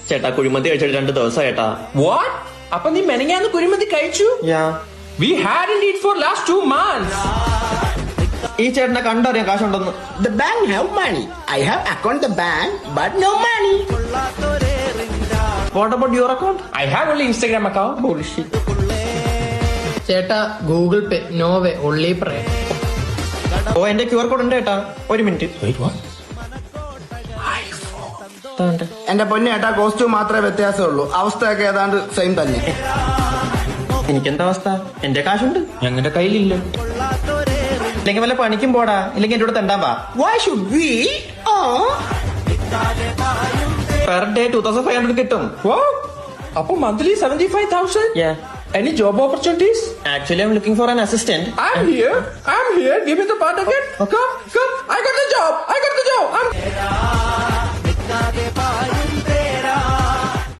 ചേട്ടാ കുഴിമന്തി കഴിച്ചിട്ട് 2 ദിവസം ചേട്ടാ. What? അപ്പൊ നീ മെനങ്ങാന്ന് കുഴിമന്തി കഴിച്ചു? We hadn't eat for last 2 months. ഈ ചേട്ടനെ കണ്ടറിയാം കാശുണ്ടെന്ന്. The bank have money. I have account the bank, but no money. What about your account? I have only Instagram account. Bullshit. ചേട്ടാ ഗൂഗിൾ പേ നോ വേ ഒള്ളി പ്രേ. ഓ എന്റെ QR code ഉണ്ട് ചേട്ടാ. 1 minute. Wait, what? എന്റെ പൊന്നു ഏട്ടാ costume മാത്രമേ വ്യത്യാസമുള്ളൂ, അവസ്ഥയൊക്കെ ഏതാണ്ട് സെയിം തന്നെ. എനിക്കെന്താ അവസ്ഥ? എന്റെ കാശുണ്ട്, ഞങ്ങളുടെ കയ്യിലില്ല. ഇല്ലെങ്കിൽ വല്ല പണിക്കും പോടാ, ഇല്ലെങ്കിൽ എന്റെ കൂടെ തണ്ടാൻ വാ. Why should we? Per day 2500 കിട്ടും. Wow. അപ്പൊ monthly 75,000? Yeah. Any job opportunities? Actually, I'm looking for an assistant. I'm here. Give me the part again. Come. I got the job.